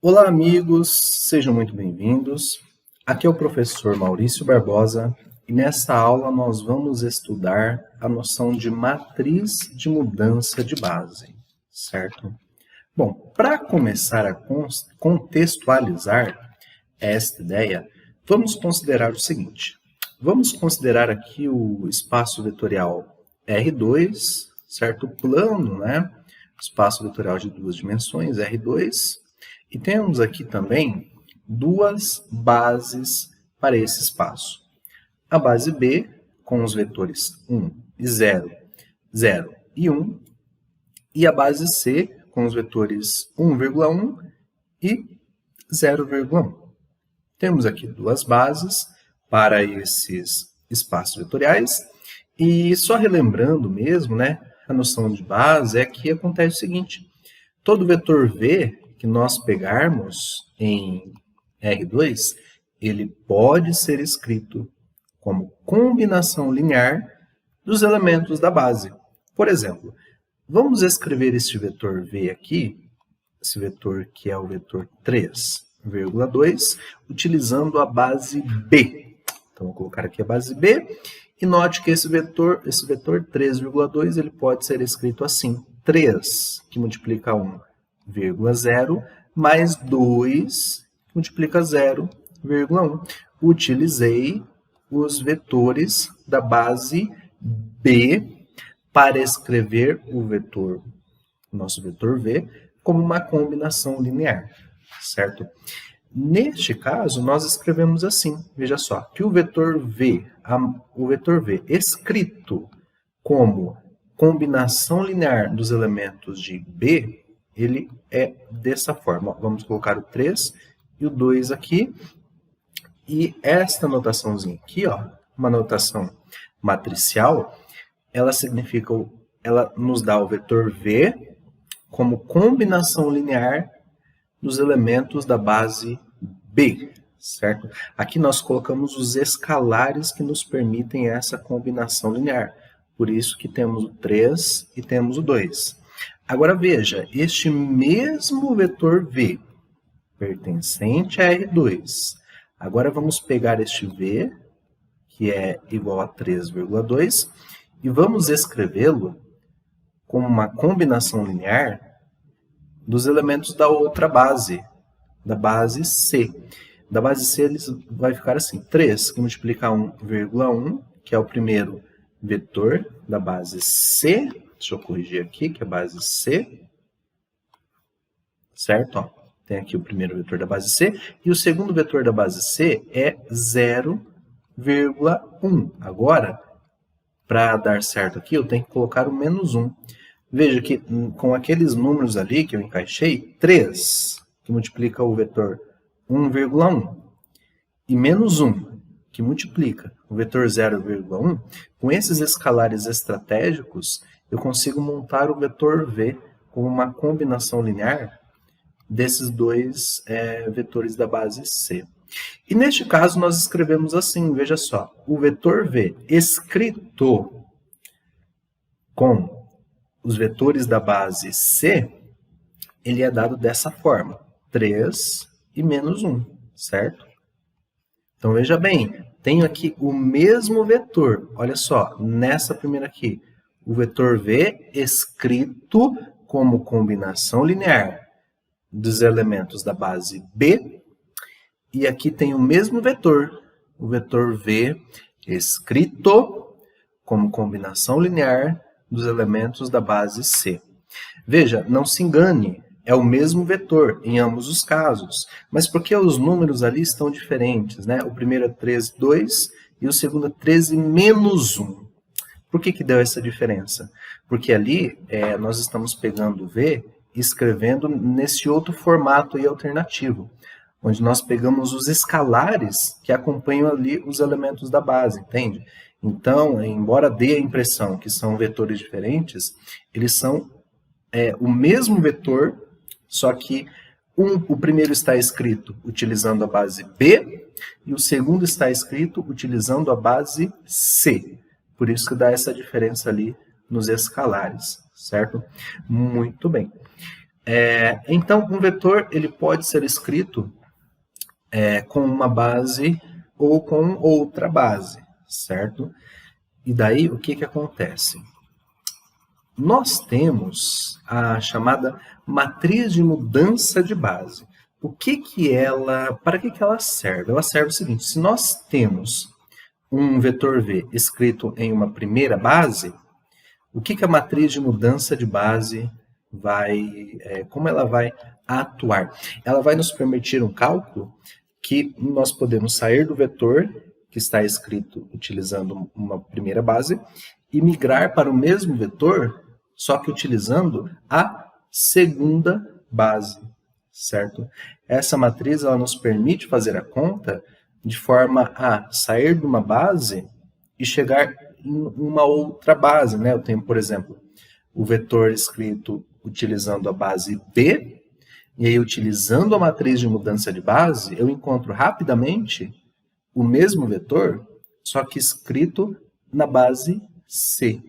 Olá, amigos, sejam muito bem-vindos. Aqui é o professor Maurício Barbosa e nessa aula nós vamos estudar a noção de matriz de mudança de base, certo? Bom, para começar a contextualizar esta ideia, vamos considerar o seguinte. Vamos considerar aqui o espaço vetorial R2, certo? O plano, né? Espaço vetorial de duas dimensões, R2. E temos aqui também duas bases para esse espaço. A base B, com os vetores 1 e 0, 0 e 1. E a base C, com os vetores 1,1 e 0,1. Temos aqui duas bases para esses espaços vetoriais. E só relembrando mesmo, né, a noção de base é que acontece o seguinte. Todo vetor V que nós pegarmos em R2, ele pode ser escrito como combinação linear dos elementos da base. Por exemplo, vamos escrever este vetor V aqui, esse vetor que é o vetor 3,2, utilizando a base B. Então, vou colocar aqui a base B, e note que esse vetor 3,2, ele pode ser escrito assim, 3, que multiplica 1,0, mais 2, que multiplica 0,1. Utilizei os vetores da base B para escrever o nosso vetor V, como uma combinação linear, certo? Neste caso, nós escrevemos assim, veja só, que o vetor V escrito como combinação linear dos elementos de B, ele é dessa forma. Vamos colocar o 3 e o 2 aqui, e esta notaçãozinha aqui, ó, uma notação matricial, ela nos dá o vetor V como combinação linear dos elementos da base B, certo? Aqui nós colocamos os escalares que nos permitem essa combinação linear. Por isso que temos o 3 e temos o 2. Agora veja, este mesmo vetor V, pertencente a R2. Agora vamos pegar este V, que é igual a 3,2, e vamos escrevê-lo como uma combinação linear dos elementos da outra base, da base C. Da base C ele vai ficar assim, 3, que multiplica 1,1, que é o primeiro vetor da base C. Deixa eu corrigir aqui, que é a base C. Certo? Ó, tem aqui o primeiro vetor da base C. E o segundo vetor da base C é 0,1. Agora, para dar certo aqui, eu tenho que colocar o menos 1. Veja que com aqueles números ali que eu encaixei, 3, que multiplica o vetor 1,1, e menos 1, que multiplica o vetor 0,1, com esses escalares estratégicos, eu consigo montar o vetor V como uma combinação linear desses dois vetores da base C. E neste caso nós escrevemos assim, veja só, o vetor V escrito com os vetores da base C, ele é dado dessa forma, 3 e menos 1, certo? Então, veja bem, tenho aqui o mesmo vetor, olha só, nessa primeira aqui, o vetor V escrito como combinação linear dos elementos da base B, e aqui tem o mesmo vetor, o vetor V escrito como combinação linear dos elementos da base C. Veja, não se engane, é o mesmo vetor em ambos os casos, mas porque os números ali estão diferentes, né? O primeiro é 3,2 e o segundo é 13 menos 1. Por que deu essa diferença? Porque ali nós estamos pegando o V e escrevendo nesse outro formato aí alternativo, onde nós pegamos os escalares que acompanham ali os elementos da base, entende? Então, embora dê a impressão que são vetores diferentes, eles são o mesmo vetor, só que o primeiro está escrito utilizando a base B e o segundo está escrito utilizando a base C. Por isso que dá essa diferença ali nos escalares, certo? Muito bem. Então, um vetor ele pode ser escrito com uma base ou com outra base, certo? E daí, o que acontece? Nós temos a chamada matriz de mudança de base. Para que ela serve? Ela serve o seguinte: se nós temos um vetor V escrito em uma primeira base, o que a matriz de mudança de base como ela vai atuar? Ela vai nos permitir um cálculo que nós podemos sair do vetor que está escrito utilizando uma primeira base e migrar para o mesmo vetor, só que utilizando a segunda base, certo? Essa matriz ela nos permite fazer a conta de forma a sair de uma base e chegar em uma outra base, né? Eu tenho, por exemplo, o vetor escrito utilizando a base B, e aí utilizando a matriz de mudança de base, eu encontro rapidamente o mesmo vetor, só que escrito na base C,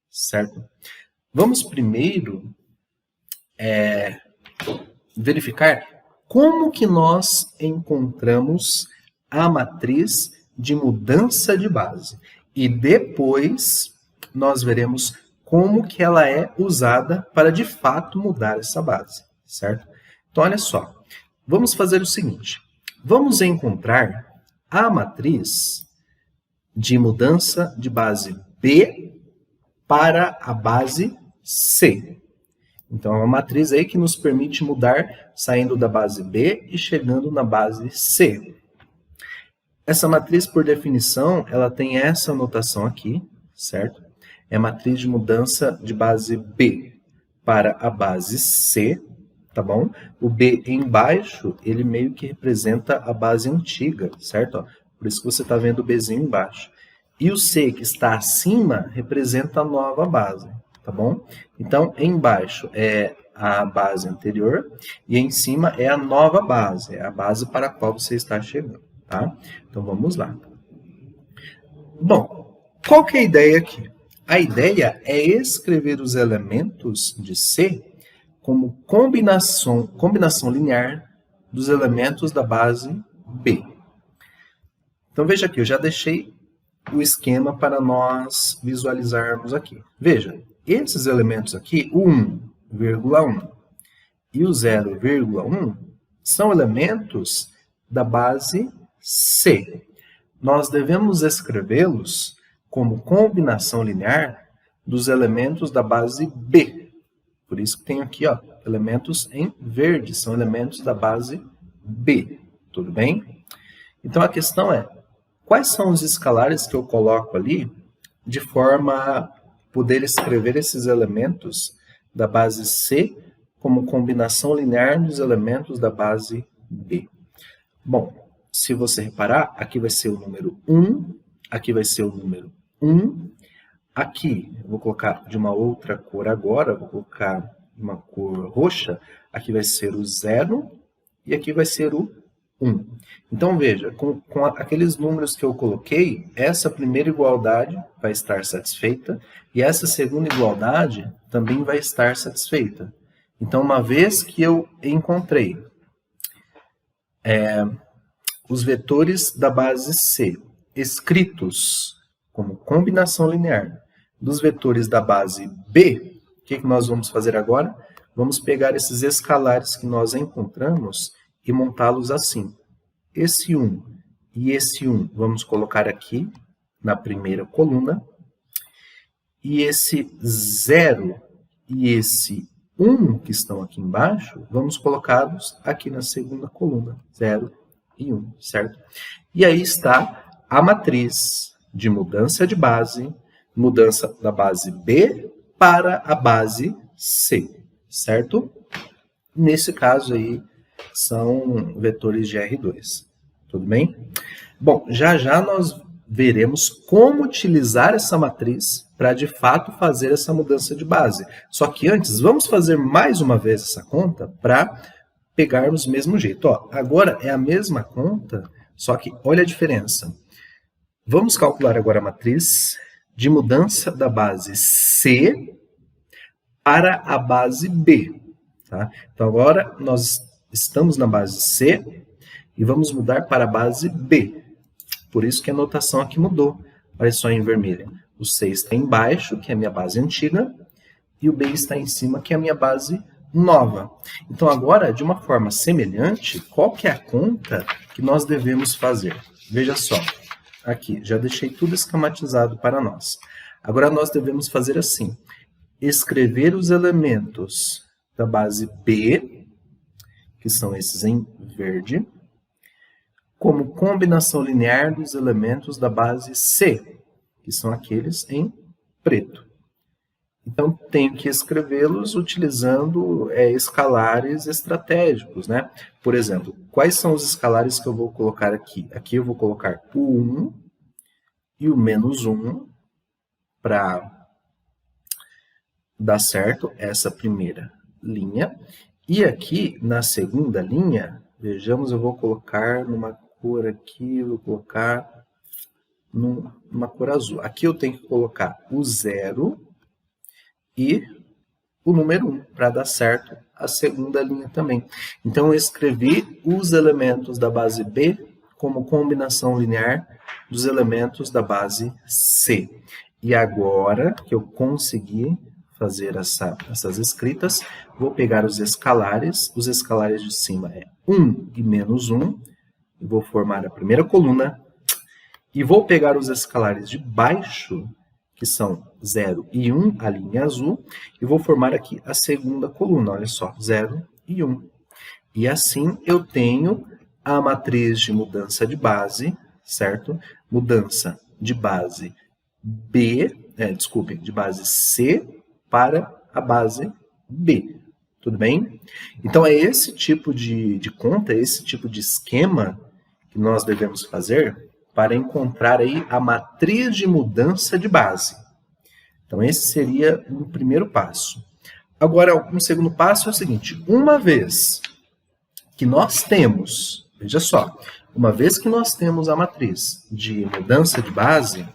certo? Vamos primeiro verificar como que nós encontramos a matriz de mudança de base. E depois nós veremos como que ela é usada para de fato mudar essa base, certo? Então, olha só, vamos fazer o seguinte, vamos encontrar a matriz de mudança de base B para a base C. Então, é uma matriz aí que nos permite mudar saindo da base B e chegando na base C. Essa matriz, por definição, ela tem essa notação aqui, certo? É a matriz de mudança de base B para a base C, tá bom? O B embaixo, ele meio que representa a base antiga, certo? Ó, por isso que você está vendo o Bzinho embaixo. E o C, que está acima, representa a nova base, tá bom? Então, embaixo é a base anterior e em cima é a nova base, é a base para a qual você está chegando, tá? Então, vamos lá. Bom, qual que é a ideia aqui? A ideia é escrever os elementos de C como combinação linear dos elementos da base B. Então, veja aqui, eu já deixei o esquema para nós visualizarmos aqui. Veja, esses elementos aqui, o 1,1 e o 0,1, são elementos da base C. Nós devemos escrevê-los como combinação linear dos elementos da base B. Por isso que tem aqui, ó, elementos em verde, são elementos da base B. Tudo bem? Então, a questão é, quais são os escalares que eu coloco ali de forma a poder escrever esses elementos da base C como combinação linear dos elementos da base B? Bom, se você reparar, aqui vai ser o número 1, aqui vai ser o número 1, aqui eu vou colocar de uma outra cor agora, vou colocar uma cor roxa, aqui vai ser o 0 e aqui vai ser o 1. Então, veja, com aqueles números que eu coloquei, essa primeira igualdade vai estar satisfeita e essa segunda igualdade também vai estar satisfeita. Então, uma vez que eu encontrei os vetores da base C escritos como combinação linear dos vetores da base B, o que nós vamos fazer agora? Vamos pegar esses escalares que nós encontramos e montá-los assim. Esse 1 e esse 1 vamos colocar aqui na primeira coluna. E esse 0 e esse 1 que estão aqui embaixo, vamos colocá-los aqui na segunda coluna. 0 e 1, certo? E aí está a matriz de mudança de base, mudança da base B para a base C, certo? Nesse caso aí, são vetores de R2, tudo bem? Bom, já nós veremos como utilizar essa matriz para de fato fazer essa mudança de base. Só que antes, vamos fazer mais uma vez essa conta para pegarmos o mesmo jeito. Ó, agora é a mesma conta, só que olha a diferença. Vamos calcular agora a matriz de mudança da base C para a base B. Tá? Então, agora nós estamos na base C e vamos mudar para a base B. Por isso que a notação aqui mudou. Olha só em vermelho. O C está embaixo, que é a minha base antiga, e o B está em cima, que é a minha base nova. Então, agora, de uma forma semelhante, qual que é a conta que nós devemos fazer? Veja só, aqui, já deixei tudo esquematizado para nós. Agora, nós devemos fazer assim, escrever os elementos da base B, que são esses em verde, como combinação linear dos elementos da base C, que são aqueles em preto. Então, tenho que escrevê-los utilizando escalares estratégicos, né? Por exemplo, quais são os escalares que eu vou colocar aqui? Aqui eu vou colocar o 1 e o menos 1 para dar certo essa primeira linha. E aqui, na segunda linha, vejamos, eu vou colocar numa cor aqui, vou colocar numa cor azul. Aqui eu tenho que colocar o 0 e o número 1, para dar certo a segunda linha também. Então, eu escrevi os elementos da base B como combinação linear dos elementos da base C. E agora que eu consegui fazer essas escritas, vou pegar os escalares de cima é 1 e menos 1, e vou formar a primeira coluna, e vou pegar os escalares de baixo, que são 0 e 1, a linha azul, e vou formar aqui a segunda coluna, olha só, 0 e 1. E assim eu tenho a matriz de mudança de base, certo? Mudança de base de base C para a base B, tudo bem? Então é esse tipo de conta, esse tipo de esquema que nós devemos fazer para encontrar aí a matriz de mudança de base. Então, esse seria o primeiro passo. Agora, um segundo passo é o seguinte, uma vez que nós temos, veja só, uma vez que nós temos a matriz de mudança de base,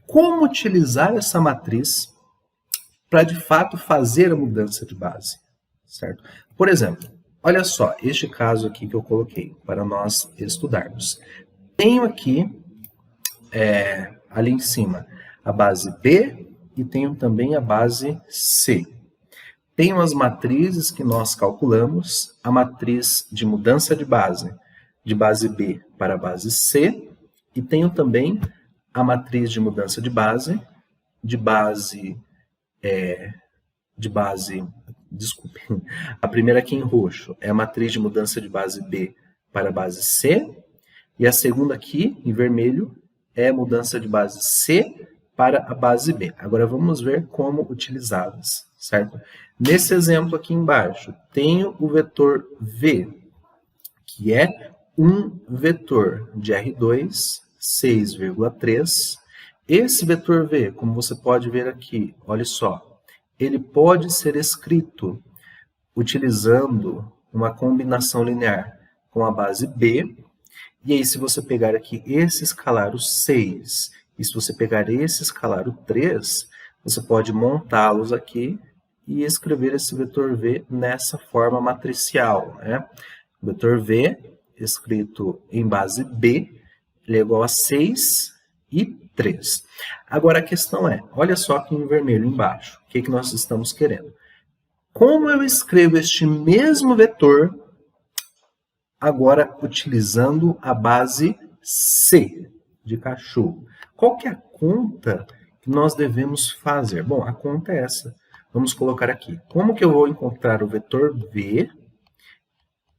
como utilizar essa matriz para, de fato, fazer a mudança de base, certo? Por exemplo, olha só, este caso aqui que eu coloquei para nós estudarmos. Tenho aqui, ali em cima, a base B e tenho também a base C. Tenho as matrizes que nós calculamos, a matriz de mudança de base B para a base C, e tenho também a matriz de mudança de base, desculpe, a primeira aqui em roxo é a matriz de mudança de base B para a base C, e a segunda aqui, em vermelho, é a mudança de base C para a base B. Agora vamos ver como utilizá-las, certo? Nesse exemplo aqui embaixo, tenho o vetor V, que é um vetor de R2, 6,3. Esse vetor V, como você pode ver aqui, olha só, ele pode ser escrito utilizando uma combinação linear com a base B. E aí, se você pegar aqui esse escalar, o 6, e se você pegar esse escalar, o 3, você pode montá-los aqui e escrever esse vetor V nessa forma matricial, né? O vetor V, escrito em base B, ele é igual a 6 e 3. Agora, a questão é, olha só aqui em vermelho embaixo, o que nós estamos querendo? Como eu escrevo este mesmo vetor agora utilizando a base C, de cachorro? Qual que é a conta que nós devemos fazer? Bom, a conta é essa. Vamos colocar aqui. Como que eu vou encontrar o vetor V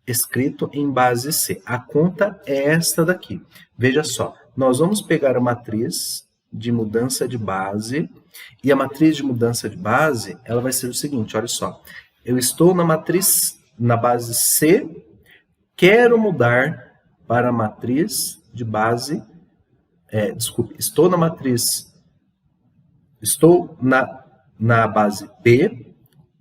escrito em base C? A conta é esta daqui. Veja só, nós vamos pegar a matriz de mudança de base, e a matriz de mudança de base, ela vai ser o seguinte, olha só. Eu estou na base C, quero mudar para a matriz de base, estou na base B,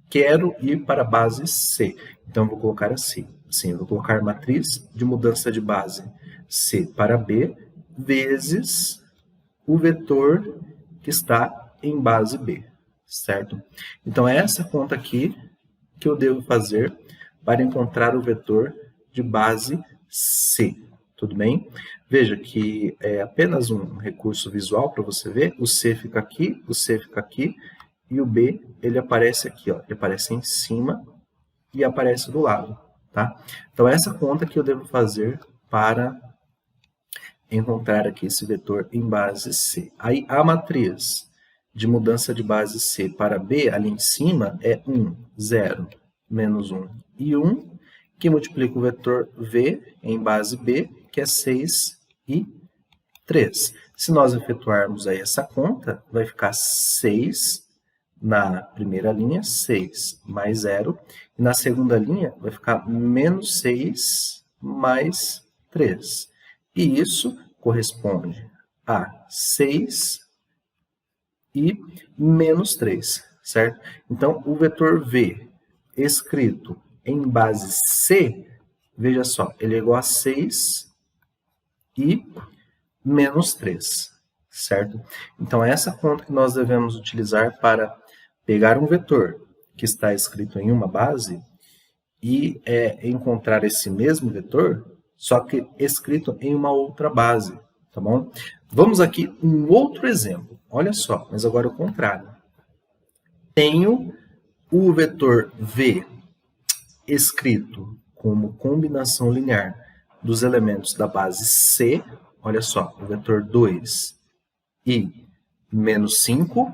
quero ir para a base C. Então, eu vou colocar assim, eu vou colocar matriz de mudança de base C para B, vezes o vetor que está em base B, certo? Então, é essa conta aqui que eu devo fazer para encontrar o vetor de base C. Tudo bem? Veja que é apenas um recurso visual para você ver. O C fica aqui, o C fica aqui, e o B ele aparece aqui, ó. Ele aparece em cima e aparece do lado, tá? Então, essa conta que eu devo fazer para encontrar aqui esse vetor em base C. Aí, a matriz de mudança de base C para B, ali em cima, é 1, 0, menos 1 e 1, que multiplica o vetor V em base B, que é 6 e 3. Se nós efetuarmos aí essa conta, vai ficar 6 na primeira linha, 6 mais 0. E na segunda linha, vai ficar menos 6 mais 3. E isso corresponde a 6 e menos 3, certo? Então, o vetor V escrito em base C, veja só, ele é igual a 6 e menos 3, certo? Então, essa conta que nós devemos utilizar para pegar um vetor que está escrito em uma base e encontrar esse mesmo vetor, só que escrito em uma outra base, tá bom? Vamos aqui um outro exemplo. Olha só, mas agora o contrário. Tenho o vetor V escrito como combinação linear dos elementos da base C, olha só, o vetor 2 e menos 5,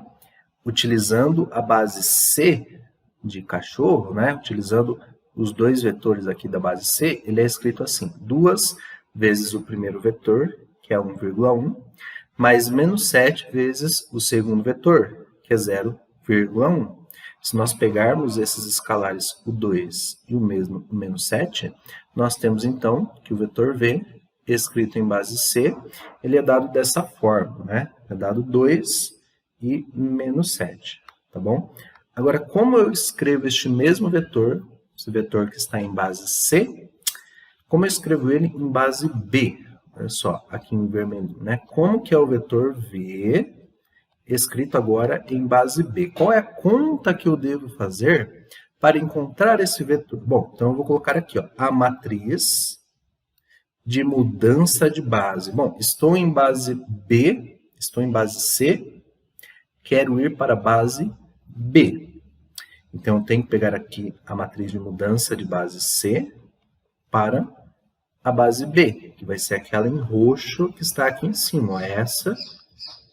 utilizando a base C de cachorro, né? Utilizando os dois vetores aqui da base C, ele é escrito assim, 2 vezes o primeiro vetor, que é 1,1, mais menos 7 vezes o segundo vetor, que é 0,1. Se nós pegarmos esses escalares, o 2 e o menos 7, nós temos então que o vetor V, escrito em base C, ele é dado dessa forma, né? É dado 2 e menos 7, tá bom? Agora, como eu escrevo este mesmo vetor, esse vetor que está em base C, como eu escrevo ele em base B? Olha só, aqui em vermelho, né? Como que é o vetor V escrito agora em base B? Qual é a conta que eu devo fazer para encontrar esse vetor? Bom, então eu vou colocar aqui, ó, a matriz de mudança de base. Bom, estou em base B, estou em base C, quero ir para a base B. Então, eu tenho que pegar aqui a matriz de mudança de base C para a base B, que vai ser aquela em roxo que está aqui em cima, ó, essa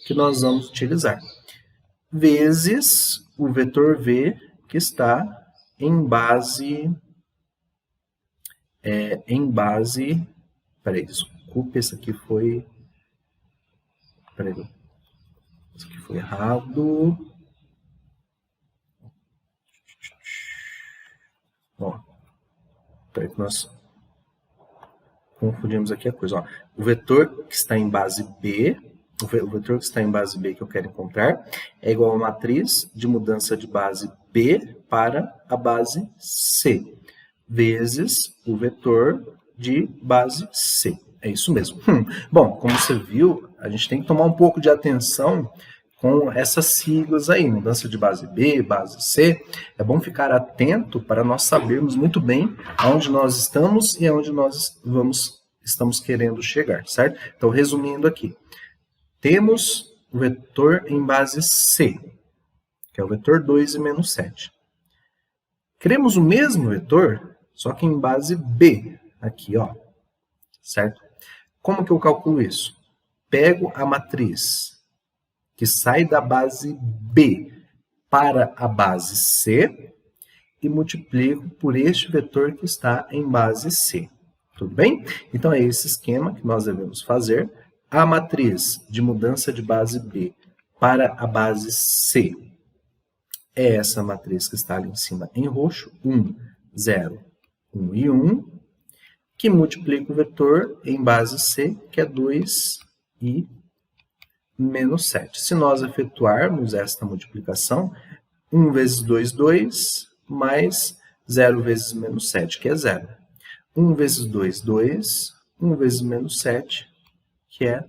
que nós vamos utilizar, vezes o vetor V que está em base, peraí, desculpe, esse aqui foi, esse aqui foi errado, ó, peraí que nós confundimos aqui a coisa, ó. O vetor que está em base B, o vetor que está em base B que eu quero encontrar é igual a matriz de mudança de base B para a base C, vezes o vetor de base C. É isso mesmo. Bom, como você viu, a gente tem que tomar um pouco de atenção com essas siglas aí, mudança de base B, base C. É bom ficar atento para nós sabermos muito bem aonde nós estamos e aonde nós estamos querendo chegar, certo? Então, resumindo aqui, temos o vetor em base C, que é o vetor 2 e menos 7. Queremos o mesmo vetor, só que em base B, aqui, ó, certo? Como que eu calculo isso? Pego a matriz que sai da base B para a base C e multiplico por este vetor que está em base C. Tudo bem? Então, é esse esquema que nós devemos fazer. A matriz de mudança de base B para a base C é essa matriz que está ali em cima em roxo, 1, 0, 1 e 1, que multiplica o vetor em base C, que é 2 e menos 7. Se nós efetuarmos esta multiplicação, 1 vezes 2, 2, mais 0 vezes menos 7, que é 0. 1 vezes 2, 2, 1 vezes menos 7, que é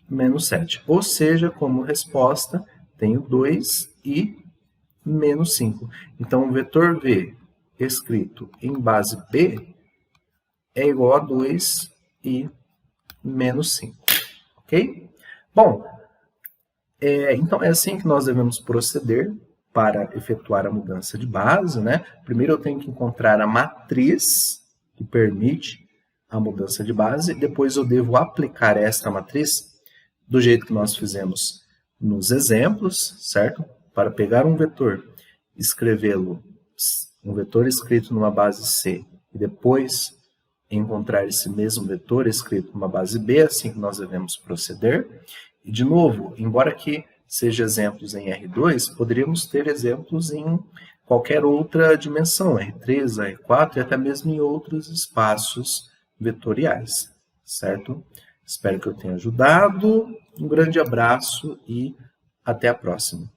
menos 7. Ou seja, como resposta, tenho 2 e menos 5. Então, o vetor V escrito em base B é igual a 2 e menos 5. Ok? Bom, então é assim que nós devemos proceder para efetuar a mudança de base, né? Primeiro eu tenho que encontrar a matriz que permite a mudança de base, depois eu devo aplicar esta matriz do jeito que nós fizemos nos exemplos, certo? Para pegar um vetor, escrevê-lo, um vetor escrito numa base C, e depois encontrar esse mesmo vetor escrito numa base B, assim que nós devemos proceder. E, de novo, embora aqui seja exemplos em R2, poderíamos ter exemplos em qualquer outra dimensão, R3, R4 e até mesmo em outros espaços vetoriais, certo? Espero que eu tenha ajudado. Um grande abraço e até a próxima.